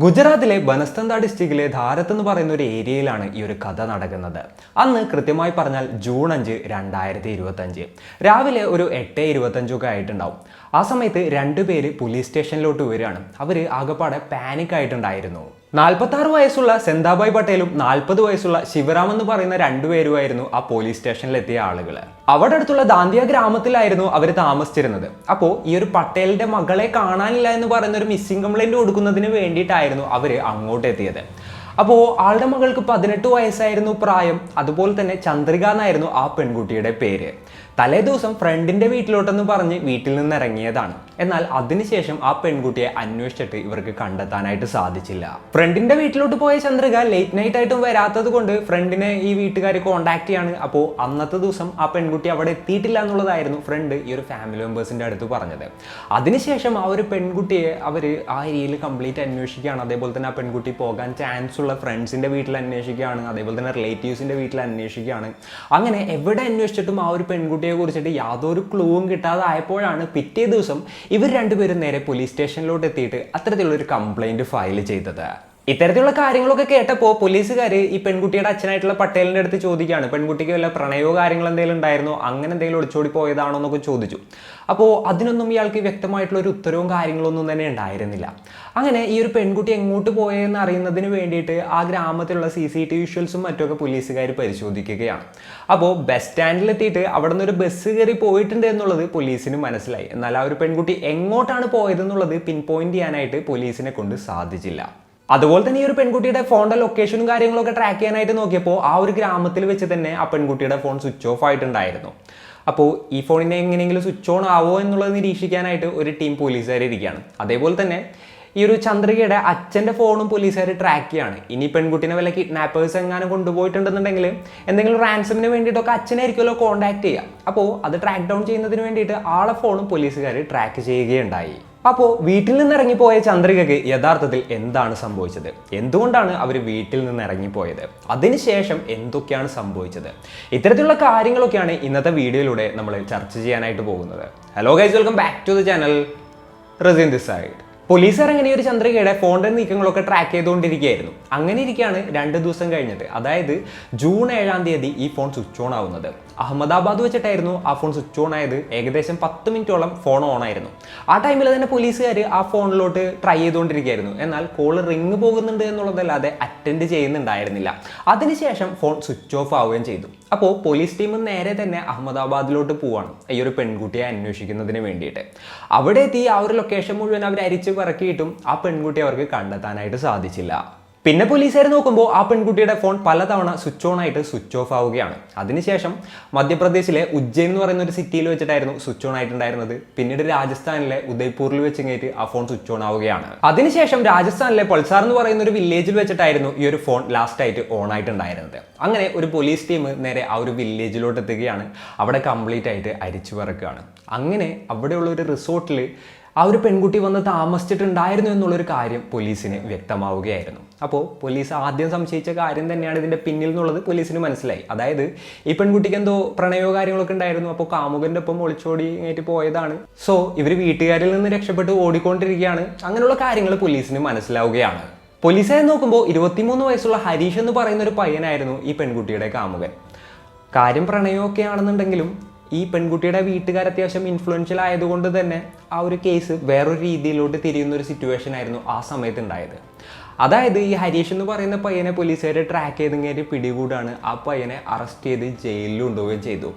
ഗുജറാത്തിലെ ബനസ്തന്ത ഡിസ്ട്രിക്റ്റിലെ ധാരത്ത് എന്ന് പറയുന്ന ഒരു ഏരിയയിലാണ് ഈ ഒരു കഥ നടക്കുന്നത്. അന്ന് കൃത്യമായി പറഞ്ഞാൽ ജൂൺ 5, 2025 രാവിലെ ഒരു 8:25 ആയിട്ടുണ്ടാവും. ആ സമയത്ത് രണ്ടുപേര് പോലീസ് സ്റ്റേഷനിലോട്ട് വരികയാണ്. അവർ ആകെപ്പാടെ പാനിക് ആയിട്ടുണ്ടായിരുന്നു. 46 വയസ്സുള്ള സെന്താബായ് പട്ടേലും 40 വയസ്സുള്ള ശിവറാം എന്ന് പറയുന്ന രണ്ടുപേരുമായിരുന്നു ആ പോലീസ് സ്റ്റേഷനിലെത്തിയ ആളുകൾ. അവിടെ അടുത്തുള്ള ദാന്തിയ ഗ്രാമത്തിലായിരുന്നു അവർ താമസിച്ചിരുന്നത്. അപ്പോൾ ഈ ഒരു പട്ടേലിന്റെ മകളെ കാണാനില്ല എന്ന് പറയുന്ന ഒരു മിസ്സിംഗ് കംപ്ലൈന്റ് കൊടുക്കുന്നതിന് വേണ്ടിയിട്ടായിരുന്നു അവർ അങ്ങോട്ട് എത്തിയത്. അപ്പോൾ ആളുടെ മകൾക്ക് 18 വയസ്സായിരുന്നു പ്രായം. അതുപോലെ തന്നെ ചന്ദ്രിക എന്നായിരുന്നു ആ പെൺകുട്ടിയുടെ പേര്. തലേ ദിവസം ഫ്രണ്ടിന്റെ വീട്ടിലോട്ടെന്ന് പറഞ്ഞ് വീട്ടിൽ നിന്ന് ഇറങ്ങിയതാണ്. എന്നാൽ അതിനുശേഷം ആ പെൺകുട്ടിയെ അന്വേഷിച്ചിട്ട് ഇവർക്ക് കണ്ടെത്താനായിട്ട് സാധിച്ചില്ല. ഫ്രണ്ടിന്റെ വീട്ടിലോട്ട് പോയ ചന്ദ്രിക ലേറ്റ് നൈറ്റ് ആയിട്ടും വരാത്തത് കൊണ്ട് ഫ്രണ്ടിനെ ഈ വീട്ടുകാർ കോണ്ടാക്ട് ചെയ്യാണ്. അപ്പോൾ അന്നത്തെ ദിവസം ആ പെൺകുട്ടി അവിടെ എത്തിയിട്ടില്ല എന്നുള്ളതായിരുന്നു ഫ്രണ്ട് ഈ ഒരു ഫാമിലി മെമ്പേഴ്സിന്റെ അടുത്ത് പറഞ്ഞത്. അതിനുശേഷം ആ ഒരു പെൺകുട്ടിയെ അവർ ആ ഏരിയയിൽ കംപ്ലീറ്റ് അന്വേഷിക്കുകയാണ്. അതേപോലെ തന്നെ ആ പെൺകുട്ടി പോകാൻ ചാൻസ് ഉള്ള ഫ്രണ്ട്സിന്റെ വീട്ടിൽ അന്വേഷിക്കുകയാണ്. അതേപോലെ തന്നെ റിലേറ്റീവ്സിന്റെ വീട്ടിൽ അന്വേഷിക്കുകയാണ്. അങ്ങനെ എവിടെ അന്വേഷിച്ചിട്ടും ആ ഒരു പെൺകുട്ടിയെ കുറിച്ചിട്ട് യാതൊരു ക്ലൂവും കിട്ടാതായപ്പോഴാണ് പിറ്റേ ദിവസം ഇവർ രണ്ടുപേരും നേരെ പോലീസ് സ്റ്റേഷനിലോട്ട് എത്തിയിട്ട് അത്തരത്തിലുള്ള ഒരു കംപ്ലൈന്റ് ഫയൽ ചെയ്തത്. ഇത്തരത്തിലുള്ള കാര്യങ്ങളൊക്കെ കേട്ടപ്പോൾ പോലീസുകാർ ഈ പെൺകുട്ടിയുടെ അച്ഛനായിട്ടുള്ള പട്ടേലിന്റെ അടുത്ത് ചോദിക്കുകയാണ്, പെൺകുട്ടിക്ക് വല്ല പ്രണയമോ കാര്യങ്ങൾ എന്തെങ്കിലും ഉണ്ടായിരുന്നോ, അങ്ങനെ എന്തെങ്കിലും ഒളിച്ചോടി പോയതാണോ എന്നൊക്കെ ചോദിച്ചു. അപ്പോൾ അതിനൊന്നും ഇയാൾക്ക് വ്യക്തമായിട്ടുള്ള ഒരു ഉത്തരവും കാര്യങ്ങളൊന്നും തന്നെ ഉണ്ടായിരുന്നില്ല. അങ്ങനെ ഈ ഒരു പെൺകുട്ടി എങ്ങോട്ട് പോയെന്ന് അറിയുന്നതിന് വേണ്ടിയിട്ട് ആ ഗ്രാമത്തിലുള്ള CCTV വിഷ്വൽസും മറ്റൊക്കെ പോലീസുകാർ പരിശോധിക്കുകയാണ്. അപ്പോൾ ബസ് സ്റ്റാൻഡിലെത്തിയിട്ട് അവിടെ നിന്ന് ഒരു ബസ് കയറി പോയിട്ടുണ്ട് എന്നുള്ളത് പോലീസിന് മനസ്സിലായി. എന്നാൽ ആ ഒരു പെൺകുട്ടി എങ്ങോട്ടാണ് പോയതെന്നുള്ളത് പിൻ പോയിന്റ് ചെയ്യാനായിട്ട് പോലീസിനെ കൊണ്ട് സാധിച്ചില്ല. അതുപോലെ തന്നെ ഈ ഒരു പെൺകുട്ടിയുടെ ഫോണിന്റെ ലൊക്കേഷനും കാര്യങ്ങളൊക്കെ ട്രാക്ക് ചെയ്യാനായിട്ട് നോക്കിയപ്പോൾ ആ ഒരു ഗ്രാമത്തിൽ വെച്ച് തന്നെ ആ പെൺകുട്ടിയുടെ ഫോൺ സ്വിച്ച് ഓഫ് ആയിട്ടുണ്ടായിരുന്നു. അപ്പോൾ ഈ ഫോണിനെ എങ്ങനെയെങ്കിലും സ്വിച്ച് ഓൺ ആവോ എന്നുള്ളത് നിരീക്ഷിക്കാനായിട്ട് ഒരു ടീം പോലീസുകാർ ഇരിക്കുകയാണ്. അതേപോലെ തന്നെ ഈ ഒരു ചന്ദ്രികയുടെ അച്ഛൻ്റെ ഫോണും പോലീസുകാർ ട്രാക്ക് ചെയ്യാണ്. ഇനി പെൺകുട്ടിനെ വല്ല കിഡ്നാപ്പേഴ്സ് എങ്ങാനും കൊണ്ടുപോയിട്ടുണ്ടെന്നുണ്ടെങ്കിൽ എന്തെങ്കിലും റാൻസമിന് വേണ്ടിയിട്ടൊക്കെ അച്ഛനായിരിക്കുമല്ലോ കോൺടാക്ട് ചെയ്യുക. അപ്പോൾ അത് ട്രാക്ക് ഡൗൺ ചെയ്യുന്നതിന് വേണ്ടിയിട്ട് ആളെ ഫോണും പോലീസുകാർ ട്രാക്ക് ചെയ്യുകയുണ്ടായി. അപ്പോൾ വീട്ടിൽ നിന്ന് ഇറങ്ങിപ്പോയ ചന്ദ്രികയ്ക്ക് യഥാർത്ഥത്തിൽ എന്താണ് സംഭവിച്ചത്, എന്തുകൊണ്ടാണ് അവർ വീട്ടിൽ നിന്ന് ഇറങ്ങിപ്പോയത്, അതിനുശേഷം എന്തൊക്കെയാണ് സംഭവിച്ചത്, ഇത്തരത്തിലുള്ള കാര്യങ്ങളൊക്കെയാണ് ഇന്നത്തെ വീഡിയോയിലൂടെ നമ്മൾ ചർച്ച ചെയ്യാനായിട്ട് പോകുന്നത്. Hello guys, welcome back to the channel. Razin this side. പോലീസുകാർ അങ്ങനെ ഒരു ചന്ദ്രികയുടെ ഫോണിന്റെ നീക്കങ്ങളൊക്കെ ട്രാക്ക് ചെയ്തുകൊണ്ടിരിക്കുകയായിരുന്നു. അങ്ങനെ ഇരിക്കുകയാണ് 2 ദിവസം കഴിഞ്ഞിട്ട്, അതായത് ജൂൺ 7 ഈ ഫോൺ സ്വിച്ച് ഓൺ ആവുന്നത്. അഹമ്മദാബാദ് വെച്ചിട്ടായിരുന്നു ആ ഫോൺ സ്വിച്ച് ഓൺ ആയത്. ഏകദേശം 10 മിനിറ്റോളം ഫോൺ ഓൺ ആയിരുന്നു. ആ ടൈമിൽ തന്നെ പോലീസുകാർ ആ ഫോണിലോട്ട് ട്രൈ ചെയ്തുകൊണ്ടിരിക്കുകയായിരുന്നു. എന്നാൽ കോൾ റിങ് പോകുന്നുണ്ട് എന്നുള്ളതല്ലാതെ അറ്റൻഡ് ചെയ്യുന്നുണ്ടായിരുന്നില്ല. അതിനുശേഷം ഫോൺ സ്വിച്ച് ഓഫ് ആവുകയും ചെയ്തു. അപ്പോൾ പോലീസ് ടീം നേരെ തന്നെ അഹമ്മദാബാദിലോട്ട് പോവാണ് ഈ ഒരു പെൺകുട്ടിയെ അന്വേഷിക്കുന്നതിന് വേണ്ടിയിട്ട്. അവിടെ എത്തി ആ ഒരു ലൊക്കേഷൻ മുഴുവൻ അവർ അരിച്ച് പറക്കിയിട്ടും ആ പെൺകുട്ടിയെ അവർക്ക് കണ്ടെത്താനായിട്ട് സാധിച്ചില്ല. പിന്നെ പോലീസുകാർ നോക്കുമ്പോൾ ആ പെൺകുട്ടിയുടെ ഫോൺ പലതവണ സ്വിച്ച് ഓൺ ആയിട്ട് സ്വിച്ച് ഓഫ് ആവുകയാണ്. അതിനുശേഷം മധ്യപ്രദേശിലെ ഉജ്ജയിൻ എന്ന് പറയുന്ന ഒരു സിറ്റിയിൽ വെച്ചിട്ടായിരുന്നു സ്വിച്ച് ഓൺ ആയിട്ടുണ്ടായിരുന്നത്. പിന്നീട് രാജസ്ഥാനിലെ ഉദയ്പൂരിൽ വെച്ച് കഴിഞ്ഞിട്ട് ആ ഫോൺ സ്വിച്ച് ഓൺ ആവുകയാണ്. അതിനുശേഷം രാജസ്ഥാനിലെ പൾസാർ എന്ന് പറയുന്ന ഒരു വില്ലേജിൽ വെച്ചിട്ടായിരുന്നു ഈ ഒരു ഫോൺ ലാസ്റ്റ് ആയിട്ട് ഓൺ ആയിട്ടുണ്ടായിരുന്നത്. അങ്ങനെ ഒരു പോലീസ് ടീം നേരെ ആ ഒരു വില്ലേജിലോട്ട് എത്തുകയാണ്. അവിടെ കംപ്ലീറ്റ് ആയിട്ട് അരിച്ചു പറക്കുകയാണ്. അങ്ങനെ അവിടെയുള്ള ഒരു റിസോർട്ടിൽ ആ ഒരു പെൺകുട്ടി വന്ന് താമസിച്ചിട്ടുണ്ടായിരുന്നു എന്നുള്ളൊരു കാര്യം പോലീസിന് വ്യക്തമാവുകയായിരുന്നു. അപ്പോൾ പോലീസ് ആദ്യം സംശയിച്ച കാര്യം തന്നെയാണ് ഇതിൻ്റെ പിന്നിൽ എന്നുള്ളത് പോലീസിന് മനസ്സിലായി. അതായത് ഈ പെൺകുട്ടിക്ക് എന്തോ പ്രണയോ കാര്യങ്ങളൊക്കെ ഉണ്ടായിരുന്നു. അപ്പോൾ കാമുകൻ്റെ ഒപ്പം ഒളിച്ചോടി ആയിട്ട് പോയതാണ്. സോ ഇവർ വീട്ടുകാരിൽ നിന്ന് രക്ഷപ്പെട്ട് ഓടിക്കൊണ്ടിരിക്കുകയാണ്. അങ്ങനെയുള്ള കാര്യങ്ങൾ പോലീസിന് മനസ്സിലാവുകയാണ്. പോലീസുകാരെ നോക്കുമ്പോൾ 23 വയസ്സുള്ള ഹരീഷ് എന്ന് പറയുന്ന ഒരു പയ്യനായിരുന്നു ഈ പെൺകുട്ടിയുടെ കാമുകൻ. കാര്യം പ്രണയമൊക്കെ ആണെന്നുണ്ടെങ്കിലും ഈ പെൺകുട്ടിയുടെ വീട്ടുകാർ അത്യാവശ്യം ഇൻഫ്ലുവൻഷ്യൽ ആയതുകൊണ്ട് തന്നെ ആ ഒരു കേസ് വേറൊരു രീതിയിലോട്ട് തിരിയുന്ന ഒരു സിറ്റുവേഷൻ ആയിരുന്നു ആ സമയത്ത് ഉണ്ടായത്. അതായത് ഈ ഹരീഷ് എന്ന് പറയുന്ന പയ്യനെ പോലീസുകാർ ട്രാക്ക് ചെയ്തിങ്ങനെ പിടികൂടാണ്. ആ പയ്യനെ അറസ്റ്റ് ചെയ്ത് ജയിലിൽ കൊണ്ടുപോവുകയും ചെയ്തു.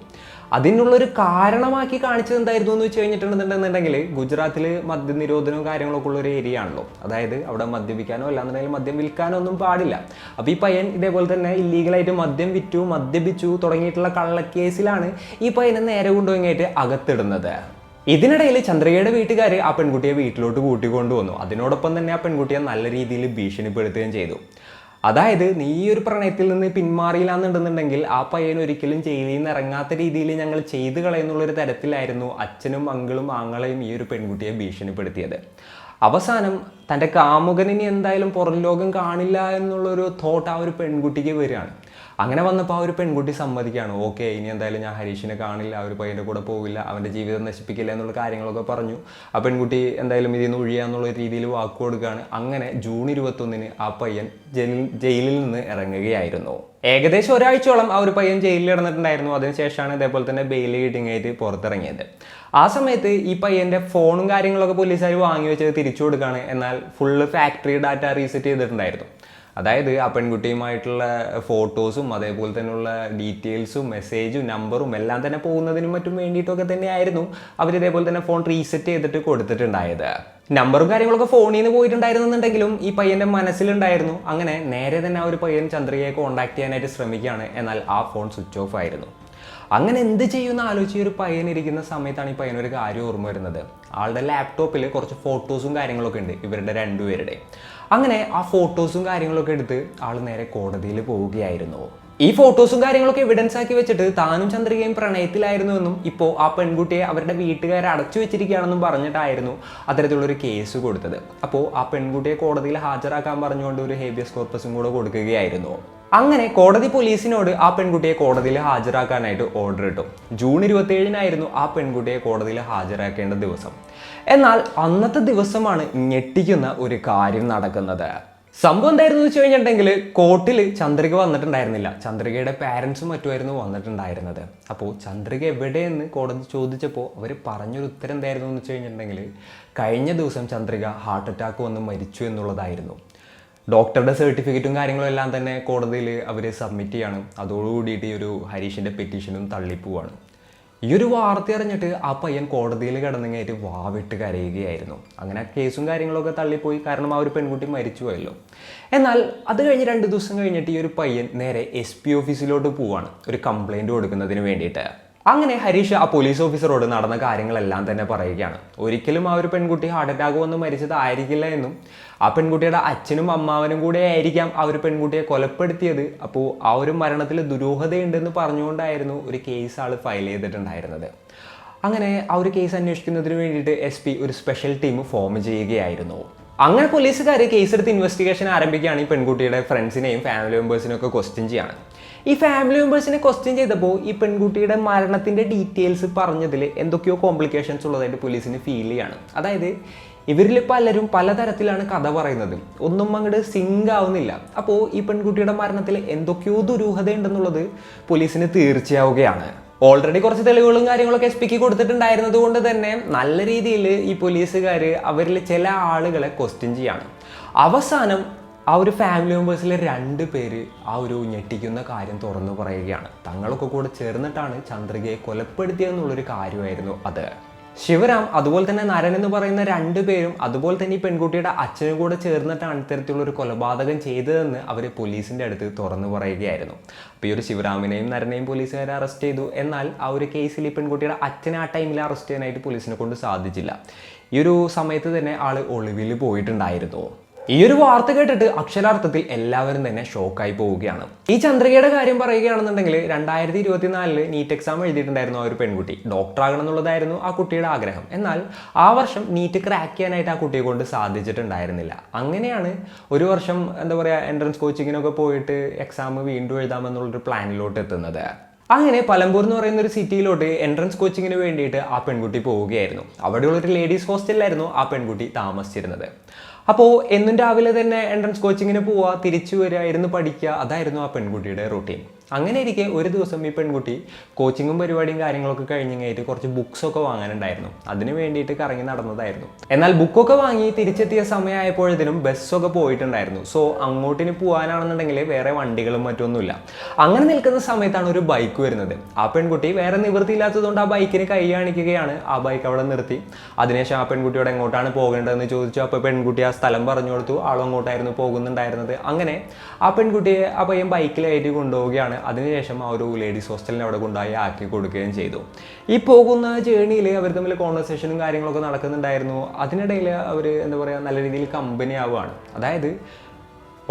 അതിനുള്ളൊരു കാരണമാക്കി കാണിച്ചത് എന്തായിരുന്നു എന്ന് വെച്ച് കഴിഞ്ഞിട്ടുണ്ടെന്നുണ്ടെങ്കിൽ, ഗുജറാത്തിൽ മദ്യനിരോധനവും കാര്യങ്ങളൊക്കെ ഉള്ള ഒരു ഏരിയ ആണല്ലോ. അതായത് അവിടെ മദ്യപിക്കാനോ അല്ലാന്നുണ്ടെങ്കിൽ മദ്യം വിൽക്കാനോ ഒന്നും പാടില്ല. അപ്പോൾ ഈ പയ്യൻ ഇതേപോലെ തന്നെ ഇല്ലീഗലായിട്ട് മദ്യം വിറ്റു, മദ്യപിച്ചു തുടങ്ങിയിട്ടുള്ള കള്ളക്കേസിലാണ് ഈ പയ്യനെ നേരെ കൊണ്ടുപോയിട്ട് അകത്തിടുന്നത്. ഇതിനിടയിൽ ചന്ദ്രികയുടെ വീട്ടുകാർ ആ പെൺകുട്ടിയെ വീട്ടിലോട്ട് കൂട്ടിക്കൊണ്ടുവന്നു. അതിനോടൊപ്പം തന്നെ ആ പെൺകുട്ടിയെ നല്ല രീതിയിൽ ഭീഷണിപ്പെടുത്തുകയും ചെയ്തു. അതായത് നീ ഈ ഒരു പ്രണയത്തിൽ നിന്ന് പിന്മാറിയില്ലാന്നുണ്ടെന്നുണ്ടെങ്കിൽ ആ പയ്യൻ ഒരിക്കലും ജയിലിൽ നിന്ന് ഇറങ്ങാത്ത രീതിയിൽ ഞങ്ങൾ ചെയ്തു കളയുന്നുള്ളൊരു തരത്തിലായിരുന്നു അച്ഛനും അങ്കിളും ആങ്ങളെയും ഈ ഒരു പെൺകുട്ടിയെ ഭീഷണിപ്പെടുത്തിയത്. അവസാനം തൻ്റെ കാമുകനിനി എന്തായാലും പുറം ലോകം കാണില്ല എന്നുള്ളൊരു തോട്ട് ആ ഒരു പെൺകുട്ടിക്ക് വരികയാണ്. അങ്ങനെ വന്നപ്പോൾ ആ ഒരു പെൺകുട്ടി സമ്മതിക്കുകയാണ്. ഓക്കെ, ഇനി എന്തായാലും ഞാൻ ഹരീഷിനെ കാണില്ല, ആ ഒരു പയ്യൻ്റെ കൂടെ പോവില്ല, അവൻ്റെ ജീവിതം നശിപ്പിക്കില്ല എന്നുള്ള കാര്യങ്ങളൊക്കെ പറഞ്ഞു. ആ പെൺകുട്ടി എന്തായാലും ഇതിൽ നിന്ന് ഒഴിയാന്നുള്ള രീതിയിൽ വാക്ക് കൊടുക്കുകയാണ്. അങ്ങനെ ജൂൺ 21 ആ പയ്യൻ ജയിലിൽ നിന്ന് ഇറങ്ങുകയായിരുന്നു. ഏകദേശം ഒരാഴ്ചയോളം ആ ഒരു പയ്യൻ ജയിലിൽ ഇടന്നിട്ടുണ്ടായിരുന്നു. അതിനുശേഷമാണ് ഇതേപോലെ തന്നെ ബെയിൽ കിട്ടിങ്ങായിട്ട് പുറത്തിറങ്ങിയത്. ആ സമയത്ത് ഈ പയ്യൻ്റെ ഫോണും കാര്യങ്ങളൊക്കെ പോലീസുകാർ വാങ്ങി വെച്ചത് തിരിച്ചു കൊടുക്കുകയാണ്. എന്നാൽ ഫുള്ള് ഫാക്ടറി ഡാറ്റ റീസെറ്റ് ചെയ്തിട്ടുണ്ടായിരുന്നു. അതായത് ആ പെൺകുട്ടിയുമായിട്ടുള്ള ഫോട്ടോസും അതേപോലെ തന്നെയുള്ള ഡീറ്റെയിൽസും മെസ്സേജും നമ്പറും എല്ലാം തന്നെ പോകുന്നതിനും മറ്റും വേണ്ടിയിട്ടൊക്കെ തന്നെയായിരുന്നു അവർ ഇതേപോലെ തന്നെ ഫോൺ റീസെറ്റ് ചെയ്തിട്ട് കൊടുത്തിട്ടുണ്ടായത്. നമ്പറും കാര്യങ്ങളൊക്കെ ഫോണിൽ നിന്ന് പോയിട്ടുണ്ടായിരുന്നെന്നുണ്ടെങ്കിലും ഈ പയ്യൻ്റെ മനസ്സിലുണ്ടായിരുന്നു. അങ്ങനെ നേരെ തന്നെ ആ ഒരു പയ്യൻ ചന്ദ്രികയെ കോൺടാക്ട് ചെയ്യാനായിട്ട് ശ്രമിക്കുകയാണ്. എന്നാൽ ആ ഫോൺ സ്വിച്ച് ഓഫ് ആയിരുന്നു. അങ്ങനെ എന്ത് ചെയ്യുമെന്ന് ആലോചിച്ച് ഒരു പയ്യൻ ഇരിക്കുന്ന സമയത്താണ് ഈ പയ്യനൊരു കാര്യം ഓർമ്മ വരുന്നത്. ആളുടെ ലാപ്ടോപ്പിൽ കുറച്ച് ഫോട്ടോസും കാര്യങ്ങളൊക്കെ ഉണ്ട് ഇവരുടെ രണ്ടുപേരുടെ. അങ്ങനെ ആ ഫോട്ടോസും കാര്യങ്ങളൊക്കെ എടുത്ത് ആൾ നേരെ കോടതിയിൽ പോവുകയായിരുന്നു. ഈ ഫോട്ടോസും കാര്യങ്ങളൊക്കെ എവിഡൻസ് ആക്കി വെച്ചിട്ട് താനും ചന്ദ്രികയും പ്രണയത്തിലായിരുന്നുവെന്നും ഇപ്പോൾ ആ പെൺകുട്ടിയെ അവരുടെ വീട്ടുകാരെ അടച്ചു വെച്ചിരിക്കുകയാണെന്നും പറഞ്ഞിട്ടായിരുന്നു അത്തരത്തിലുള്ളൊരു കേസ് കൊടുത്തത്. അപ്പോൾ ആ പെൺകുട്ടിയെ കോടതിയിൽ ഹാജരാക്കാൻ പറഞ്ഞുകൊണ്ട് ഒരു ഹേബിയസ് കോർപ്പസും കൂടെ കൊടുക്കുകയായിരുന്നു. അങ്ങനെ കോടതി പോലീസിനോട് ആ പെൺകുട്ടിയെ കോടതിയിൽ ഹാജരാക്കാനായിട്ട് ഓർഡർ ഇട്ടു. ജൂൺ 27 ആ പെൺകുട്ടിയെ കോടതിയിൽ ഹാജരാക്കേണ്ട ദിവസം. എന്നാൽ അന്നത്തെ ദിവസമാണ് ഞെട്ടിക്കുന്ന ഒരു കാര്യം നടക്കുന്നത്. സംഭവം എന്തായിരുന്നു വെച്ച് കഴിഞ്ഞിട്ടുണ്ടെങ്കിൽ കോർട്ടിൽ ചന്ദ്രിക വന്നിട്ടുണ്ടായിരുന്നില്ല. ചന്ദ്രികയുടെ പാരൻസും മറ്റുമായിരുന്നു വന്നിട്ടുണ്ടായിരുന്നത്. അപ്പോൾ ചന്ദ്രിക എവിടെയെന്ന് കോടതി ചോദിച്ചപ്പോൾ അവർ പറഞ്ഞൊരു ഉത്തരം എന്തായിരുന്നു എന്ന് വെച്ച് കഴിഞ്ഞിട്ടുണ്ടെങ്കിൽ കഴിഞ്ഞ ദിവസം ചന്ദ്രിക ഹാർട്ട് അറ്റാക്ക് വന്ന് മരിച്ചു എന്നുള്ളതായിരുന്നു. ഡോക്ടറുടെ സർട്ടിഫിക്കറ്റും കാര്യങ്ങളും എല്ലാം തന്നെ കോടതിയിൽ അവർ സബ്മിറ്റ് ചെയ്യാണ്. അതോടുകൂടിയിട്ട് ഈ ഒരു ഹരീഷിൻ്റെ പെറ്റീഷനും തള്ളിപ്പോവാണ്. ഈ ഒരു വാർത്ത അറിഞ്ഞിട്ട് ആ പയ്യൻ കോടതിയിൽ കിടന്നിങ്ങായിട്ട് വാവിട്ട് കരയുകയായിരുന്നു. അങ്ങനെ കേസും കാര്യങ്ങളൊക്കെ തള്ളിപ്പോയി. കാരണം ആ ഒരു പെൺകുട്ടി മരിച്ചു പോയല്ലോ. എന്നാൽ അത് കഴിഞ്ഞ് 2 ദിവസം കഴിഞ്ഞിട്ട് ഈ ഒരു പയ്യൻ നേരെ SP ഓഫീസിലോട്ട് പോവാണ് ഒരു കംപ്ലൈൻറ്റ് കൊടുക്കുന്നതിന് വേണ്ടിയിട്ട്. അങ്ങനെ ഹരീഷ് ആ പോലീസ് ഓഫീസറോട് നടന്ന കാര്യങ്ങളെല്ലാം തന്നെ പറയുകയാണ്. ഒരിക്കലും ആ ഒരു പെൺകുട്ടി ഹാർട്ട് അറ്റാക്ക് വന്ന് മരിച്ചതായിരിക്കില്ല എന്നും ആ പെൺകുട്ടിയുടെ അച്ഛനും അമ്മാവനും കൂടെ ആയിരിക്കാം ആ ഒരു പെൺകുട്ടിയെ കൊലപ്പെടുത്തിയത്. അപ്പോൾ ആ ഒരു മരണത്തിൽ ദുരൂഹതയുണ്ടെന്ന് പറഞ്ഞുകൊണ്ടായിരുന്നു ഒരു കേസ് ആൾ ഫയൽ ചെയ്തിട്ടുണ്ടായിരുന്നത്. അങ്ങനെ ആ ഒരു കേസ് അന്വേഷിക്കുന്നതിന് വേണ്ടിയിട്ട് SP ഒരു സ്പെഷ്യൽ ടീം ഫോം ചെയ്യുകയായിരുന്നു. അങ്ങനെ പോലീസുകാർ കേസെടുത്ത് ഇൻവെസ്റ്റിഗേഷൻ ആരംഭിക്കുകയാണ്. ഈ പെൺകുട്ടിയുടെ ഫ്രണ്ട്സിനെയും ഫാമിലി മെമ്പേഴ്സിനെയും ഒക്കെ ക്വസ്റ്റ്യൻ ചെയ്യാണ്. ഈ ഫാമിലി മെമ്പേഴ്സിനെ ക്വസ്റ്റ്യൻ ചെയ്തപ്പോൾ ഈ പെൺകുട്ടിയുടെ മരണത്തിൻ്റെ ഡീറ്റെയിൽസ് പറഞ്ഞതിൽ എന്തൊക്കെയോ കോംപ്ലിക്കേഷൻസ് ഉള്ളതായിട്ട് പോലീസിന് ഫീൽ ചെയ്യാണ്. അതായത് ഇവരിൽ പലരും പലതരത്തിലാണ് കഥ പറയുന്നത്, ഒന്നും അങ്ങോട്ട് സിങ്ക് ആവുന്നില്ല. അപ്പോൾ ഈ പെൺകുട്ടിയുടെ മരണത്തിൽ എന്തൊക്കെയോ ദുരൂഹത ഉണ്ടെന്നുള്ളത് പോലീസിന് തീർച്ചയാവുകയാണ്. ഓൾറെഡി കുറച്ച് തെളിവുകളും കാര്യങ്ങളൊക്കെ SP കൊടുത്തിട്ടുണ്ടായിരുന്നത് കൊണ്ട് തന്നെ നല്ല രീതിയിൽ ഈ പോലീസുകാർ അവരിൽ ചില ആളുകളെ ക്വസ്റ്റ്യൻ ചെയ്യാണ്. അവസാനം ആ ഒരു ഫാമിലി മെമ്പേഴ്സിലെ 2 പേര് ആ ഒരു ഞെട്ടിക്കുന്ന കാര്യം തുറന്നു പറയുകയാണ്. തങ്ങളൊക്കെ കൂടെ ചേർന്നിട്ടാണ് ചന്ദ്രികയെ കൊലപ്പെടുത്തിയെന്നുള്ളൊരു കാര്യമായിരുന്നു അത്. ശിവരാം അതുപോലെ തന്നെ നരൻ എന്ന് പറയുന്ന 2 പേരും അതുപോലെ തന്നെ ഈ പെൺകുട്ടിയുടെ അച്ഛനും കൂടെ ചേർന്നിട്ടാണ് ഇത്തരത്തിലുള്ളൊരു കൊലപാതകം ചെയ്തതെന്ന് അവർ പോലീസിൻ്റെ അടുത്ത് തുറന്നു പറയുകയായിരുന്നു. അപ്പോൾ ഈ ഒരു ശിവരാമിനെയും നരനെയും പോലീസുകാരെ അറസ്റ്റ് ചെയ്തു. എന്നാൽ ആ ഒരു കേസിൽ ഈ പെൺകുട്ടിയുടെ അച്ഛനെ ആ ടൈമിൽ അറസ്റ്റ് ചെയ്യാനായിട്ട് പോലീസിനെ കൊണ്ട് സാധിച്ചില്ല. ഈ ഒരു സമയത്ത് തന്നെ ആൾ ഒളിവിൽ പോയിട്ടുണ്ടായിരുന്നു. ഈ ഒരു വാർത്ത കേട്ടിട്ട് അക്ഷരാർത്ഥത്തിൽ എല്ലാവരും തന്നെ ഷോക്കായി പോവുകയാണ്. ഈ ചന്ദ്രികയുടെ കാര്യം പറയുകയാണെന്നുണ്ടെങ്കിൽ 2024 നീറ്റ് എക്സാം എഴുതിയിട്ടുണ്ടായിരുന്നു ആ ഒരു പെൺകുട്ടി. ഡോക്ടർ ആകണം എന്നുള്ളതായിരുന്നു ആ കുട്ടിയുടെ ആഗ്രഹം. എന്നാൽ ആ വർഷം നീറ്റ് ക്രാക്ക് ചെയ്യാനായിട്ട് ആ കുട്ടിയെ കൊണ്ട് സാധിച്ചിട്ടുണ്ടായിരുന്നില്ല. അങ്ങനെയാണ് ഒരു വർഷം എൻട്രൻസ് കോച്ചിങ്ങിനൊക്കെ പോയിട്ട് എക്സാം വീണ്ടും എഴുതാമെന്നുള്ളൊരു പ്ലാനിലോട്ട് എത്തുന്നത്. അങ്ങനെ പലമ്പൂർ എന്ന് പറയുന്ന ഒരു സിറ്റിയിലോട്ട് എൻട്രൻസ് കോച്ചിങ്ങിന് വേണ്ടിയിട്ട് ആ പെൺകുട്ടി പോവുകയായിരുന്നു. അവിടെയുള്ളൊരു ലേഡീസ് ഹോസ്റ്റലിലായിരുന്നു ആ പെൺകുട്ടി താമസിച്ചിരുന്നത്. അപ്പോൾ എന്നും രാവിലെ തന്നെ എൻട്രൻസ് കോച്ചിങ്ങിന് പോവുക, തിരിച്ചു വരിക, ഇരുന്ന് പഠിക്കുക, അതായിരുന്നു ആ പെൺകുട്ടിയുടെ റൂട്ടീൻ. അങ്ങനെ ഇരിക്കെ ഒരു ദിവസം ഈ പെൺകുട്ടി കോച്ചിങ്ങും പരിപാടിയും കാര്യങ്ങളൊക്കെ കഴിഞ്ഞിട്ട് കുറച്ച് ബുക്സൊക്കെ വാങ്ങാനുണ്ടായിരുന്നു. അതിന് വേണ്ടിയിട്ട് കറങ്ങി നടന്നതായിരുന്നു. എന്നാൽ ബുക്കൊക്കെ വാങ്ങി തിരിച്ചെത്തിയ സമയമായപ്പോഴത്തേനും ബസ്സൊക്കെ പോയിട്ടുണ്ടായിരുന്നു. സോ അങ്ങോട്ടിന് പോകാനാണെന്നുണ്ടെങ്കിൽ വേറെ വണ്ടികളും മറ്റൊന്നുമില്ല. അങ്ങനെ നിൽക്കുന്ന സമയത്താണ് ഒരു ബൈക്ക് വരുന്നത്. ആ പെൺകുട്ടി വേറെ നിവൃത്തിയില്ലാത്തതുകൊണ്ട് ആ ബൈക്കിന് കൈ കാണിക്കുകയാണ്. ആ ബൈക്ക് അവിടെ നിർത്തി. അതിനുശേഷം ആ പെൺകുട്ടിയോട് എങ്ങോട്ടാണ് പോകേണ്ടതെന്ന് ചോദിച്ചു. അപ്പോൾ പെൺകുട്ടി ആ സ്ഥലം പറഞ്ഞു കൊടുത്തു. ആളും അങ്ങോട്ടായിരുന്നു പോകുന്നുണ്ടായിരുന്നത്. അങ്ങനെ ആ പെൺകുട്ടിയെ ആ പയ്യൻ ബൈക്കിലായിട്ട് കൊണ്ടുപോവുകയാണ്. അതിനുശേഷം ആ ഒരു ലേഡീസ് ഹോസ്റ്റലിനെ അവിടെ കൊണ്ടുപോയി ആക്കി കൊടുക്കുകയും ചെയ്തു. ഈ പോകുന്ന ജേണിയിൽ അവർ തമ്മിൽ കോൺവെർസേഷനും കാര്യങ്ങളൊക്കെ നടക്കുന്നുണ്ടായിരുന്നു. അതിനിടയിൽ അവർ നല്ല രീതിയിൽ കമ്പനി ആവുകയാണ്. അതായത്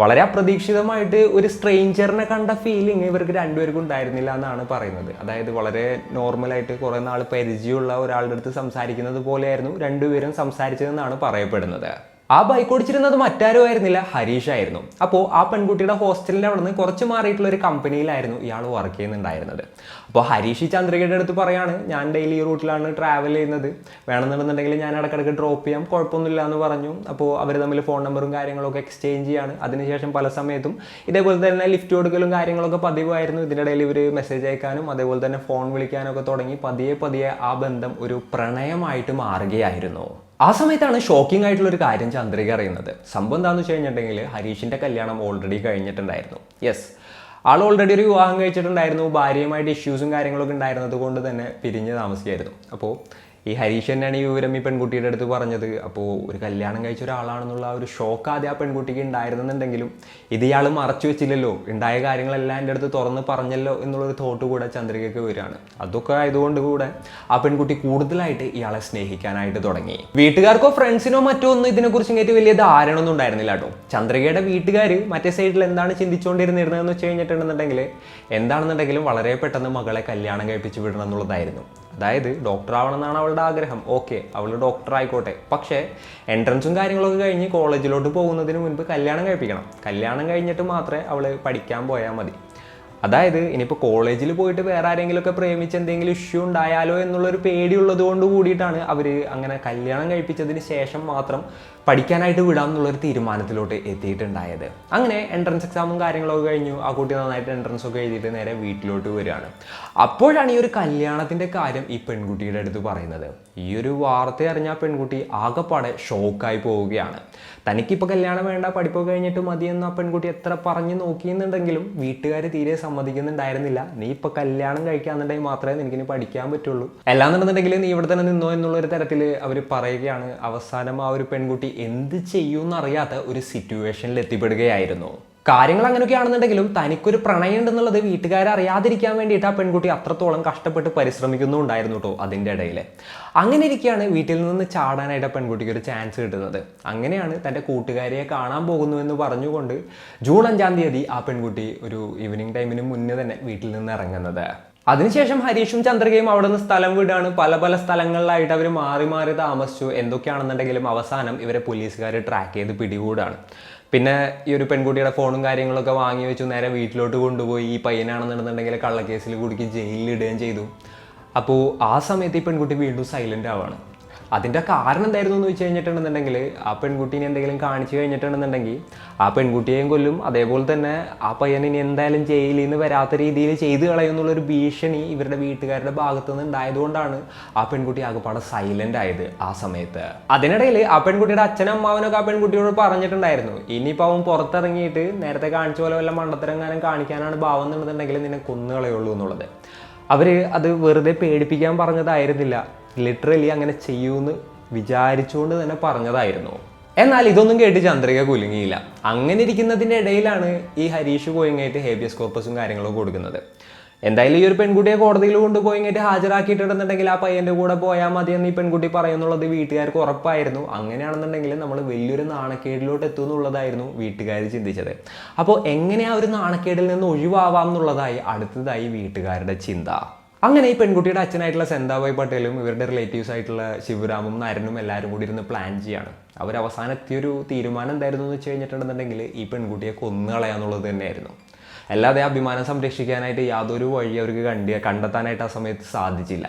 വളരെ അപ്രതീക്ഷിതമായിട്ട് ഒരു സ്ട്രേഞ്ചറിനെ കണ്ട ഫീലിംഗ് ഇവർക്ക് 2 പേർക്കും ഉണ്ടായിരുന്നില്ല എന്നാണ് പറയുന്നത്. അതായത് വളരെ നോർമലായിട്ട് കുറേ നാൾ പരിചയമുള്ള ഒരാളുടെ അടുത്ത് സംസാരിക്കുന്നത് പോലെയായിരുന്നു 2 പേരും സംസാരിച്ചതെന്നാണ് പറയപ്പെടുന്നത്. ആ ബൈക്ക് ഓടിച്ചിരുന്നത് മറ്റാരും ആയിരുന്നില്ല, ഹരീഷ് ആയിരുന്നു. അപ്പോൾ ആ പെൺകുട്ടിയുടെ ഹോസ്റ്റലിൻ്റെ അവിടെ നിന്ന് കുറച്ച് മാറിയിട്ടുള്ള ഒരു കമ്പനിയിലായിരുന്നു ഇയാൾ വർക്ക് ചെയ്യുന്നുണ്ടായിരുന്നത്. അപ്പോൾ ഹരീഷ് ചന്ദ്രികയുടെ അടുത്ത് പറയാണ്, ഞാൻ ഡെയിലി ഈ റൂട്ടിലാണ് ട്രാവൽ ചെയ്യുന്നത്, വേണമെന്നുണ്ടെങ്കിൽ ഞാൻ ഇടയ്ക്കിടയ്ക്ക് ഡ്രോപ്പ് ചെയ്യാം, കുഴപ്പമൊന്നുമില്ല എന്ന് പറഞ്ഞു. അപ്പോൾ അവർ തമ്മിൽ ഫോൺ നമ്പറും കാര്യങ്ങളൊക്കെ എക്സ്ചേഞ്ച് ചെയ്യാണ്. അതിനുശേഷം പല സമയത്തും ഇതേപോലെ തന്നെ ലിഫ്റ്റ് കൊടുക്കലും കാര്യങ്ങളൊക്കെ പതിവായിരുന്നു. ഇതിൻ്റെ ഇടയിൽ ഇവർ മെസ്സേജ് അയക്കാനും അതേപോലെ തന്നെ ഫോൺ വിളിക്കാനൊക്കെ തുടങ്ങി. പതിയെ പതിയെ ആ ബന്ധം ഒരു പ്രണയമായിട്ട് മാറുകയായിരുന്നു. ആ സമയത്താണ് ഷോക്കിംഗ് ആയിട്ടുള്ള ഒരു കാര്യം ചന്ദ്രിക അറിയുന്നത്. സംഭവം എന്താണെന്ന് വെച്ച് കഴിഞ്ഞിട്ടുണ്ടെങ്കിൽ ഹരീഷിൻ്റെ കല്യാണം ഓൾറെഡി കഴിഞ്ഞിട്ടുണ്ടായിരുന്നു. യെസ്, ആൾ ഓൾറെഡി ഒരു വിവാഹം കഴിച്ചിട്ടുണ്ടായിരുന്നു. ഭാര്യയുമായിട്ട് ഇഷ്യൂസും കാര്യങ്ങളൊക്കെ ഉണ്ടായിരുന്നത് കൊണ്ട് തന്നെ പിരിഞ്ഞ് താമസിക്കായിരുന്നു. അപ്പോൾ ഈ ഹരീഷ് തന്നെയാണ് ഈ വിവരം ഈ പെൺകുട്ടിയുടെ അടുത്ത് പറഞ്ഞത്. അപ്പോൾ ഒരു കല്യാണം കഴിച്ച ഒരാളാണെന്നുള്ള ഒരു ഷോക്ക് ആദ്യം ആ പെൺകുട്ടിക്ക് ഉണ്ടായിരുന്നുണ്ടെങ്കിലും ഇത് ഇയാൾ മറച്ചു വെച്ചില്ലല്ലോ, ഉണ്ടായ കാര്യങ്ങളെല്ലാം എൻ്റെ അടുത്ത് തുറന്ന് പറഞ്ഞല്ലോ എന്നുള്ളൊരു തോട്ട് കൂടെ ചന്ദ്രികയ്ക്ക് വരികയാണ്. അതൊക്കെ ആയതുകൊണ്ട് കൂടെ ആ പെൺകുട്ടി കൂടുതലായിട്ട് ഇയാളെ സ്നേഹിക്കാനായിട്ട് തുടങ്ങി. വീട്ടുകാർക്കോ ഫ്രണ്ട്സിനോ മറ്റോ ഒന്നും ഇതിനെക്കുറിച്ച് ഇങ്ങോട്ട് വലിയ ധാരണ ഒന്നും ഉണ്ടായിരുന്നില്ല കേട്ടോ. ചന്ദ്രികയുടെ വീട്ടുകാർ മറ്റേ സൈഡിൽ എന്താണ് ചിന്തിച്ചുകൊണ്ടിരുന്നിരുന്നതെന്ന് വെച്ച് കഴിഞ്ഞിട്ടുണ്ടെന്നുണ്ടെങ്കിൽ എന്താണെന്നുണ്ടെങ്കിലും വളരെ പെട്ടെന്ന് മകളെ കല്യാണം കഴിപ്പിച്ച് വിടണം എന്നുള്ളതായിരുന്നു. അതായത് ഡോക്ടർ ആവണം എന്നാണ് അവളുടെ ആഗ്രഹം. ഓക്കെ, അവൾ ഡോക്ടർ ആയിക്കോട്ടെ, പക്ഷേ എൻട്രൻസും കാര്യങ്ങളൊക്കെ കഴിഞ്ഞ് കോളേജിലോട്ട് പോകുന്നതിന് മുൻപ് കല്യാണം കഴിപ്പിക്കണം. കല്യാണം കഴിഞ്ഞിട്ട് മാത്രമേ അവൾ പഠിക്കാൻ പോയാൽ മതി. അതായത് ഇനിയിപ്പോൾ കോളേജിൽ പോയിട്ട് വേറെ ആരെങ്കിലുമൊക്കെ പ്രേമിച്ച് എന്തെങ്കിലും ഇഷ്യൂ ഉണ്ടായാലോ എന്നുള്ളൊരു പേടിയുള്ളത് കൊണ്ട് കൂടിയിട്ടാണ് അവർ അങ്ങനെ കല്യാണം കഴിപ്പിച്ചതിന് ശേഷം മാത്രം പഠിക്കാനായിട്ട് വിടാം എന്നുള്ളൊരു തീരുമാനത്തിലോട്ട് എത്തിയിട്ടുണ്ടായത്. അങ്ങനെ എൻട്രൻസ് എക്സാമും കാര്യങ്ങളൊക്കെ കഴിഞ്ഞു. ആ കുട്ടി നന്നായിട്ട് എൻട്രൻസ് ഒക്കെ എഴുതിയിട്ട് നേരെ വീട്ടിലോട്ട് വരികയാണ്. അപ്പോഴാണ് ഈ ഒരു കല്യാണത്തിൻ്റെ കാര്യം ഈ പെൺകുട്ടിയുടെ അടുത്ത് പറയുന്നത്. ഈ ഒരു വാർത്ത അറിഞ്ഞ ആ പെൺകുട്ടി ആകെപ്പാടെ ഷോക്കായി പോവുകയാണ്. തനിക്കിപ്പോൾ കല്യാണം വേണ്ട, പഠിപ്പൊക്കെ കഴിഞ്ഞിട്ട് മതിയെന്ന് ആ പെൺകുട്ടി എത്ര പറഞ്ഞു നോക്കിയെന്നുണ്ടെങ്കിലും വീട്ടുകാർ തീരെ സമ്മതിക്കുന്നുണ്ടായിരുന്നില്ല. നീ ഇപ്പോൾ കല്യാണം കഴിക്കാന്നുണ്ടെങ്കിൽ മാത്രമേ നിനക്കിനി പഠിക്കാൻ പറ്റുള്ളൂ, അല്ലാന്നുണ്ടെന്നുണ്ടെങ്കിൽ നീ ഇവിടെ തന്നെ നിന്നോ എന്നുള്ളൊരു തരത്തിൽ അവർ പറയുകയാണ്. അവസാനം ആ ഒരു പെൺകുട്ടി എന്ത് ചെയ്യുമെന്നറിയാത്ത ഒരു സിറ്റുവേഷനിൽ എത്തിപ്പെടുകയായിരുന്നു. കാര്യങ്ങൾ അങ്ങനെയൊക്കെ ആണെന്നുണ്ടെങ്കിലും തനിക്കൊരു പ്രണയം ഉണ്ടെന്നുള്ളത് വീട്ടുകാരെ അറിയാതിരിക്കാൻ വേണ്ടിയിട്ട് ആ പെൺകുട്ടി അത്രത്തോളം കഷ്ടപ്പെട്ട് പരിശ്രമിക്കുന്നുണ്ടായിരുന്നു കേട്ടോ. അതിൻ്റെ ഇടയിൽ അങ്ങനെ ഇരിക്കുകയാണ് വീട്ടിൽ നിന്ന് ചാടാനായിട്ട് ആ പെൺകുട്ടിക്ക് ഒരു ചാൻസ് കിട്ടുന്നത്. അങ്ങനെയാണ് തൻ്റെ കൂട്ടുകാരിയെ കാണാൻ പോകുന്നു എന്ന് പറഞ്ഞുകൊണ്ട് ജൂൺ 5-ാം തീയതി ആ പെൺകുട്ടി ഒരു ഈവനിങ് ടൈമിന് മുന്നേ തന്നെ വീട്ടിൽ നിന്ന് ഇറങ്ങുന്നത്. അതിനുശേഷം ഹരീഷും ചന്ദ്രികയും അവിടെ നിന്ന് സ്ഥലം വിടാണ്. പല പല സ്ഥലങ്ങളിലായിട്ട് അവർ മാറി മാറി താമസിച്ചു. എന്തൊക്കെയാണെന്നുണ്ടെങ്കിലും അവസാനം ഇവരെ പോലീസുകാർ ട്രാക്ക് ചെയ്ത് പിടികൂടാണ്. പിന്നെ ഈ ഒരു പെൺകുട്ടിയുടെ ഫോണും കാര്യങ്ങളൊക്കെ വാങ്ങി വെച്ചു. നേരെ വീട്ടിലോട്ട് കൊണ്ടുപോയി ഈ പയ്യനാണെന്നുണ്ടെന്നുണ്ടെങ്കിൽ കള്ളക്കേസിൽ കുടുക്കി ജയിലിലിടുകയും ചെയ്തു. അപ്പോൾ ആ സമയത്ത് ഈ പെൺകുട്ടി വീണ്ടും സൈലൻ്റ് ആവാണ്. അതിൻ്റെ കാരണം എന്തായിരുന്നു എന്ന് വെച്ച് കഴിഞ്ഞിട്ടുണ്ടെന്നുണ്ടെങ്കിൽ ആ പെൺകുട്ടീനെ എന്തെങ്കിലും കാണിച്ചു കഴിഞ്ഞിട്ടുണ്ടെന്നുണ്ടെങ്കിൽ ആ പെൺകുട്ടിയെയും കൊല്ലും, അതേപോലെ തന്നെ ആ പയ്യനിനി എന്തായാലും ജയിലിൽ നിന്ന് വരാത്ത രീതിയിൽ ചെയ്തു കളയുന്നുള്ളൊരു ഭീഷണി ഇവരുടെ വീട്ടുകാരുടെ ഭാഗത്തു നിന്ന് ഉണ്ടായതുകൊണ്ടാണ് ആ പെൺകുട്ടി ആകെപ്പാടെ സൈലൻ്റ് ആയത് ആ സമയത്ത്. അതിനിടയിൽ ആ പെൺകുട്ടിയുടെ അച്ഛനും അമ്മാവനൊക്കെ ആ പെൺകുട്ടിയോട് പറഞ്ഞിട്ടുണ്ടായിരുന്നു, ഇനിയിപ്പോൾ അവൻ പുറത്തിറങ്ങിയിട്ട് നേരത്തെ കാണിച്ച പോലെ വല്ല മണ്ടത്തരങ്ങാനും കാണിക്കാനാണ് ഭാവം എന്നുണ്ടെന്നുണ്ടെങ്കിൽ നിന്നെ കൊന്നുകളയുള്ളൂ എന്നുള്ളത്. അവർ അത് വെറുതെ പേടിപ്പിക്കാൻ പറഞ്ഞതായിരുന്നില്ല, ലിറ്ററലി അങ്ങനെ ചെയ്യൂന്ന് വിചാരിച്ചുകൊണ്ട് തന്നെ പറഞ്ഞതായിരുന്നു. എന്നാൽ ഇതൊന്നും കേട്ട് ചന്ദ്രിക കുലുങ്ങിയില്ല. അങ്ങനെ ഇരിക്കുന്നതിൻ്റെ ഇടയിലാണ് ഈ ഹരീഷ് പോയിങ്ങായിട്ട് ഹേബിയസ് കോർപ്പസും കാര്യങ്ങളൊക്കെ കൊടുക്കുന്നത്. എന്തായാലും ഈ ഒരു പെൺകുട്ടിയെ കോടതിയിൽ കൊണ്ടുപോയിങ്ങായിട്ട് ഹാജരാക്കിയിട്ടുണ്ടെന്നുണ്ടെങ്കിൽ ആ പയ്യൻ്റെ കൂടെ പോയാൽ മതിയെന്ന് ഈ പെൺകുട്ടി പറയുന്നുള്ളത് വീട്ടുകാർക്ക് ഉറപ്പായിരുന്നു. അങ്ങനെയാണെന്നുണ്ടെങ്കിൽ നമ്മൾ വലിയൊരു നാണക്കേടിലോട്ട് എത്തുമെന്നുള്ളതായിരുന്നു വീട്ടുകാർ ചിന്തിച്ചത്. അപ്പോൾ എങ്ങനെ ആ ഒരു നാണക്കേടിൽ നിന്ന് ഒഴിവാവാം എന്നുള്ളതായി അടുത്തതായി വീട്ടുകാരുടെ ചിന്ത. അങ്ങനെ ഈ പെൺകുട്ടിയുടെ അച്ഛനായിട്ടുള്ള സെന്താഭായ് പട്ടേലും ഇവരുടെ റിലേറ്റീവ്സ് ആയിട്ടുള്ള ശിവരാമും നരനും എല്ലാവരും കൂടി ഇരുന്ന് പ്ലാൻ ചെയ്യാണ്. അവർ അവസാനം എത്തിയൊരു തീരുമാനം എന്തായിരുന്നു എന്ന് വെച്ച് കഴിഞ്ഞിട്ടുണ്ടെന്നുണ്ടെങ്കിൽ ഈ പെൺകുട്ടിയെ കൊന്നുകളയാന്നുള്ളത് തന്നെയായിരുന്നു. അല്ലാതെ അഭിമാനം സംരക്ഷിക്കാനായിട്ട് യാതൊരു വഴി അവർക്ക് കണ്ടെത്താനായിട്ട് ആ സമയത്ത് സാധിച്ചില്ല.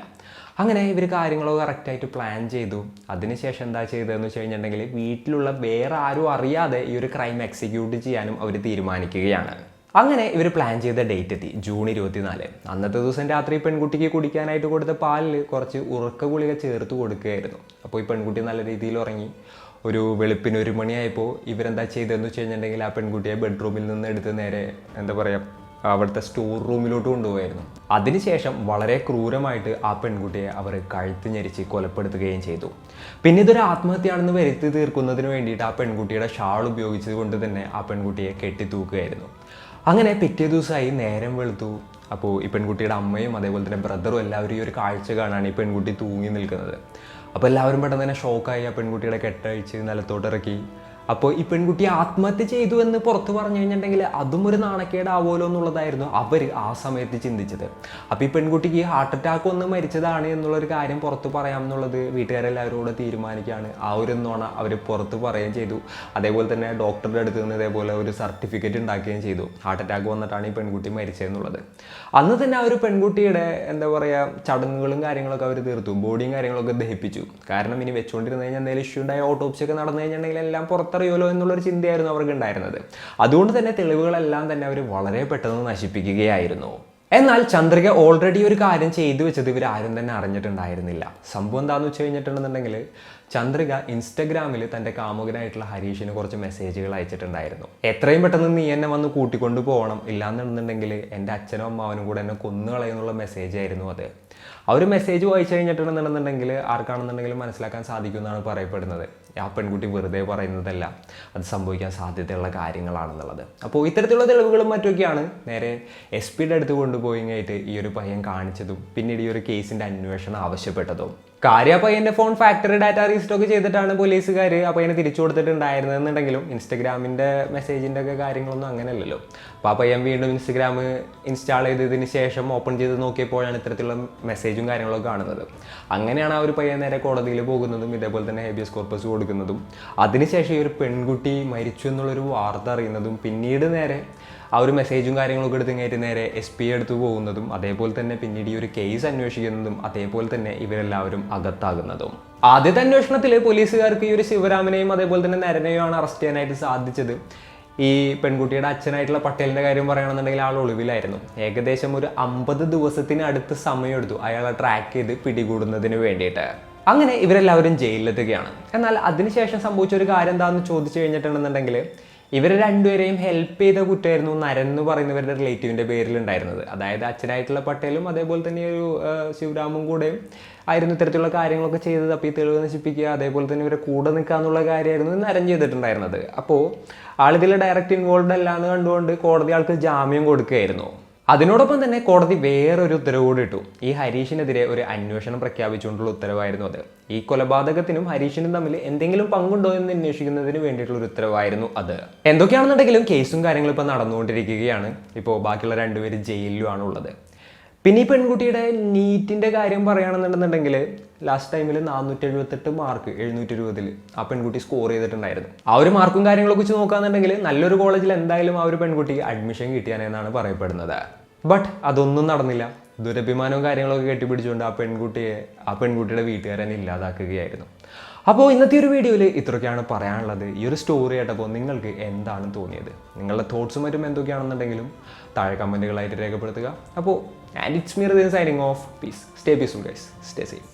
അങ്ങനെ ഇവർ കാര്യങ്ങളൊക്കെ കറക്റ്റായിട്ട് പ്ലാൻ ചെയ്തു. അതിനുശേഷം എന്താ ചെയ്തതെന്ന് വെച്ച് കഴിഞ്ഞിട്ടുണ്ടെങ്കിൽ വീട്ടിലുള്ള വേറെ ആരും അറിയാതെ ഈ ഒരു ക്രൈം എക്സിക്യൂട്ട് ചെയ്യാനും അവർ തീരുമാനിക്കുകയാണ്. അങ്ങനെ ഇവർ പ്ലാൻ ചെയ്ത ഡേറ്റ് എത്തി, ജൂൺ 24. അന്നത്തെ ദിവസം രാത്രി പെൺകുട്ടിക്ക് കുടിക്കാനായിട്ട് കൊടുത്ത പാലിൽ കുറച്ച് ഉറക്ക ഗുളിക ചേർത്ത് കൊടുക്കുകയായിരുന്നു. അപ്പോൾ ഈ പെൺകുട്ടി നല്ല രീതിയിൽ ഉറങ്ങി. ഒരു വെളുപ്പിന് 1 മണിയായപ്പോൾ ഇവരെന്താ ചെയ്തതെന്ന് വെച്ച് കഴിഞ്ഞിട്ടുണ്ടെങ്കിൽ ആ പെൺകുട്ടിയെ ബെഡ്റൂമിൽ നിന്ന് എടുത്ത് നേരെ അവിടുത്തെ സ്റ്റോർ റൂമിലോട്ട് കൊണ്ടുപോയായിരുന്നു. അതിനുശേഷം വളരെ ക്രൂരമായിട്ട് ആ പെൺകുട്ടിയെ അവർ കഴുത്ത് ഞെരിച്ച് കൊലപ്പെടുത്തുകയും ചെയ്തു. പിന്നെ ഇതൊരു ആത്മഹത്യയാണെന്ന് വരുത്തി തീർക്കുന്നതിന് വേണ്ടിയിട്ട് ആ പെൺകുട്ടിയുടെ ഷാൾ ഉപയോഗിച്ചത് കൊണ്ട് തന്നെ ആ പെൺകുട്ടിയെ കെട്ടിത്തൂക്കുകയായിരുന്നു. അങ്ങനെ പിറ്റേ ദിവസമായി നേരം വെളുത്തു. അപ്പോൾ ഈ പെൺകുട്ടിയുടെ അമ്മയും അതേപോലെ തന്നെ ബ്രദറും എല്ലാവരും ഈ ഒരു കാഴ്ച കാണാണ് ഈ പെൺകുട്ടി തൂങ്ങി നിൽക്കുന്നത്. അപ്പോൾ എല്ലാവരും പെട്ടെന്ന് തന്നെ ഷോക്കായി ആ പെൺകുട്ടിയുടെ കെട്ടഴിച്ച് നിലത്തോട്ടിറക്കി അപ്പോൾ ഈ പെൺകുട്ടി ആത്മഹത്യ ചെയ്തു എന്ന് പുറത്ത് പറഞ്ഞു കഴിഞ്ഞിട്ടുണ്ടെങ്കിൽ അതും ഒരു നാണക്കേടാവുമല്ലോ എന്നുള്ളതായിരുന്നു അവർ ആ സമയത്ത് ചിന്തിച്ചത്. അപ്പോൾ ഈ പെൺകുട്ടിക്ക് ഹാർട്ട് അറ്റാക്ക് വന്ന് മരിച്ചതാണ് എന്നുള്ളൊരു കാര്യം പുറത്ത് പറയാമെന്നുള്ളത് വീട്ടുകാരെല്ലാവരോട് തീരുമാനിക്കുകയാണ്. ആ ഒരു നോണ അവർ പുറത്ത് പറയുകയും ചെയ്തു. അതേപോലെ തന്നെ ഡോക്ടറുടെ അടുത്ത് നിന്ന് ഇതേപോലെ ഒരു സർട്ടിഫിക്കറ്റ് ഉണ്ടാക്കുകയും ചെയ്തു, ഹാർട്ട് അറ്റാക്ക് വന്നിട്ടാണ് ഈ പെൺകുട്ടി മരിച്ചതെന്നുള്ളത്. അന്ന് തന്നെ ആ ഒരു പെൺകുട്ടിയുടെ എന്താ പറയുക ചടങ്ങുകളും കാര്യങ്ങളൊക്കെ അവർ തീർത്തു, ബോഡിയും കാര്യങ്ങളൊക്കെ ദഹിപ്പിച്ചു. കാരണം ഇനി വെച്ചുകൊണ്ടിരുന്ന് കഴിഞ്ഞാൽ എന്തെങ്കിലും ഇഷ്യൂ ഉണ്ടായ ഓട്ടോപ്സി ഒക്കെ നടന്നു കഴിഞ്ഞിട്ടുണ്ടെങ്കിൽ എല്ലാം പുറത്തറിയുമല്ലോ എന്നുള്ളൊരു ചിന്തയായിരുന്നു അവർക്ക് ഉണ്ടായിരുന്നത്. അതുകൊണ്ട് തന്നെ തെളിവുകളെല്ലാം തന്നെ അവർ വളരെ പെട്ടെന്ന് നശിപ്പിക്കുകയായിരുന്നു. എന്നാൽ ചന്ദ്രിക ഓൾറെഡി ഒരു കാര്യം ചെയ്തു വെച്ചത് ഇവർ ആരും തന്നെ അറിഞ്ഞിട്ടുണ്ടായിരുന്നില്ല. സംഭവം എന്താണെന്ന് വെച്ച് കഴിഞ്ഞിട്ടുണ്ടെന്നുണ്ടെങ്കിൽ ചന്ദ്രിക ഇൻസ്റ്റഗ്രാമിൽ തൻ്റെ കാമുകനായിട്ടുള്ള ഹരീഷിന് കുറച്ച് മെസ്സേജുകൾ അയച്ചിട്ടുണ്ടായിരുന്നു. എത്രയും പെട്ടെന്ന് നീ എന്നെ വന്ന് കൂട്ടിക്കൊണ്ട് പോകണം, ഇല്ലാന്നുണ്ടെന്നുണ്ടെങ്കിൽ എൻ്റെ അച്ഛനും അമ്മാവനും കൂടെ എന്നെ കൊന്നുകളയുന്നുള്ള മെസ്സേജ് ആയിരുന്നു അത്. ആ ഒരു മെസ്സേജ് വായിച്ചു കഴിഞ്ഞിട്ടുണ്ടെന്നുണ്ടെന്നുണ്ടെങ്കിൽ ആർക്കാണെന്നുണ്ടെങ്കിലും മനസ്സിലാക്കാൻ സാധിക്കുമെന്നാണ് പറയപ്പെടുന്നത്. ആ പെൺകുട്ടി വെറുതെ പറയുന്നതല്ല, അത് സംഭവിക്കാൻ സാധ്യതയുള്ള കാര്യങ്ങളാണെന്നുള്ളത്. അപ്പോൾ ഇത്തരത്തിലുള്ള തെളിവുകളും മറ്റൊക്കെയാണ് നേരെ SP അടുത്ത് കൊണ്ടുപോയി കഴിഞ്ഞിട്ട് ഈ ഒരു പയ്യൻ കാണിച്ചതും പിന്നീട് ഈ ഒരു കേസിൻ്റെ അന്വേഷണം ആവശ്യപ്പെട്ടതും. കാര്യം ആ പയ്യൻ്റെ ഫോൺ ഫാക്ടറി ഡാറ്റ റീസ്റ്റോക്ക് ചെയ്തിട്ടാണ് പോലീസുകാർ ആ പയ്യനെ തിരിച്ചു കൊടുത്തിട്ടുണ്ടായിരുന്നെന്നുണ്ടെങ്കിലും ഇൻസ്റ്റഗ്രാമിൻ്റെ മെസ്സേജിൻ്റെ ഒക്കെ കാര്യങ്ങളൊന്നും അങ്ങനെയല്ലല്ലോ. അപ്പോൾ ആ പയ്യൻ വീണ്ടും ഇൻസ്റ്റഗ്രാം ഇൻസ്റ്റാൾ ചെയ്തതിന് ശേഷം ഓപ്പൺ ചെയ്ത് നോക്കിയപ്പോഴാണ് ഇത്തരത്തിലുള്ള മെസ്സേജും കാര്യങ്ങളൊക്കെ കാണുന്നത്. അങ്ങനെയാണ് ആ ഒരു പയ്യൻ നേരെ കോടതിയിൽ പോകുന്നതും ഇതേപോലെ തന്നെ ഹേബിയസ് കോർപ്പസ് കൊടുക്കുന്നതും അതിനുശേഷം ഈ ഒരു പെൺകുട്ടി മരിച്ചു എന്നുള്ളൊരു വാർത്ത അറിയുന്നതും പിന്നീട് നേരെ ആ ഒരു മെസ്സേജും കാര്യങ്ങളൊക്കെ എടുത്ത് കഴിഞ്ഞിട്ട് നേരെ SP എടുത്ത് പോകുന്നതും അതേപോലെ തന്നെ പിന്നീട് ഈ ഒരു കേസ് അന്വേഷിക്കുന്നതും അതേപോലെ തന്നെ ഇവരെല്ലാവരും അകത്താകുന്നതും. ആദ്യത്തെ അന്വേഷണത്തിൽ പോലീസുകാർക്ക് ഈ ഒരു ശിവരാമനെയും അതേപോലെ തന്നെ നരനെയുമാണ് അറസ്റ്റ് ചെയ്യാനായിട്ട് സാധിച്ചത്. ഈ പെൺകുട്ടിയുടെ അച്ഛനായിട്ടുള്ള പട്ടേലിൻ്റെ കാര്യം പറയുകയാണെന്നുണ്ടെങ്കിൽ ആൾ ഒളിവിലായിരുന്നു. ഏകദേശം ഒരു 50 ദിവസത്തിനടുത്ത് സമയമെടുത്തു അയാളെ ട്രാക്ക് ചെയ്ത് പിടികൂടുന്നതിന് വേണ്ടിയിട്ട്. അങ്ങനെ ഇവരെല്ലാവരും ജയിലിലെത്തുകയാണ്. എന്നാൽ അതിനുശേഷം സംഭവിച്ച ഒരു കാര്യം എന്താണെന്ന് ചോദിച്ചു കഴിഞ്ഞിട്ടുണ്ടെന്നുണ്ടെങ്കിൽ ഇവർ രണ്ടുപേരെയും ഹെൽപ്പ് ചെയ്ത കുറ്റമായിരുന്നു നരൻ എന്ന് പറയുന്നവരുടെ റിലേറ്റീവിൻ്റെ പേരിലുണ്ടായിരുന്നത്. അതായത് അച്ഛനായിട്ടുള്ള പട്ടേലും അതേപോലെ തന്നെ ഒരു ശിവരാമും കൂടെയും ആയിരുന്നു ഇത്തരത്തിലുള്ള കാര്യങ്ങളൊക്കെ ചെയ്തത്. അപ്പോൾ ഈ തെളിവ് നശിപ്പിക്കുക അതേപോലെ തന്നെ ഇവരെ കൂടെ നിൽക്കുക എന്നുള്ള കാര്യമായിരുന്നു നരൻ ചെയ്തിട്ടുണ്ടായിരുന്നത്. അപ്പോൾ ആളിതിൽ ഡയറക്റ്റ് ഇൻവോൾവ് അല്ല എന്ന് കണ്ടുകൊണ്ട് കോടതി ആൾക്ക് ജാമ്യം കൊടുക്കുകയായിരുന്നു. അതിനോടൊപ്പം തന്നെ കോടതി വേറൊരു ഉത്തരവ് കൂടി ഇട്ടു. ഈ ഹരീഷിനെതിരെ ഒരു അന്വേഷണം പ്രഖ്യാപിച്ചുകൊണ്ടുള്ള ഉത്തരവായിരുന്നു അത്. ഈ കൊലപാതകത്തിനും ഹരീഷിനും തമ്മിൽ എന്തെങ്കിലും പങ്കുണ്ടോ എന്ന് അന്വേഷിക്കുന്നതിന് വേണ്ടിയിട്ടുള്ള ഒരു ഉത്തരവായിരുന്നു അത്. എന്തൊക്കെയാണെന്നുണ്ടെങ്കിലും കേസും കാര്യങ്ങളും ഇപ്പോൾ നടന്നുകൊണ്ടിരിക്കുകയാണ്. ഇപ്പോൾ ബാക്കിയുള്ള 2 പേര് ജയിലിലുമാണ് ഉള്ളത്. പിന്നെ ഈ പെൺകുട്ടിയുടെ നീറ്റിൻ്റെ കാര്യം പറയുകയാണെന്നുണ്ടെന്നുണ്ടെങ്കിൽ ലാസ്റ്റ് ടൈമിൽ 478 മാർക്ക് 720 ആ പെൺകുട്ടി സ്കോർ ചെയ്തിട്ടുണ്ടായിരുന്നു. ആ ഒരു മാർക്കും കാര്യങ്ങളൊക്കെ വെച്ച് നോക്കുകയാണെന്നുണ്ടെങ്കിൽ നല്ലൊരു കോളേജിൽ എന്തായാലും ആ ഒരു പെൺകുട്ടിക്ക് അഡ്മിഷൻ കിട്ടിയാനെന്നാണ് പറയപ്പെടുന്നത്. ബട്ട് അതൊന്നും നടന്നില്ല. ദുരഭിമാനവും കാര്യങ്ങളൊക്കെ കെട്ടിപ്പിടിച്ചുകൊണ്ട് ആ പെൺകുട്ടിയുടെ വീട്ടുകാരനെ ഇല്ലാതാക്കുകയായിരുന്നു. അപ്പോൾ ഇന്നത്തെ ഒരു വീഡിയോയിൽ ഇത്രയൊക്കെയാണ് പറയാനുള്ളത്. ഈ ഒരു സ്റ്റോറി കേട്ടപ്പോൾ നിങ്ങൾക്ക് എന്താണ് തോന്നിയത്? നിങ്ങളുടെ തോട്ട്സും മറ്റും എന്തൊക്കെയാണെന്നുണ്ടെങ്കിലും താഴെ കമൻറ്റുകളായിട്ട് രേഖപ്പെടുത്തുക. അപ്പോൾ and it's me Riyan signing off. Peace. Stay peaceful guys. Stay safe.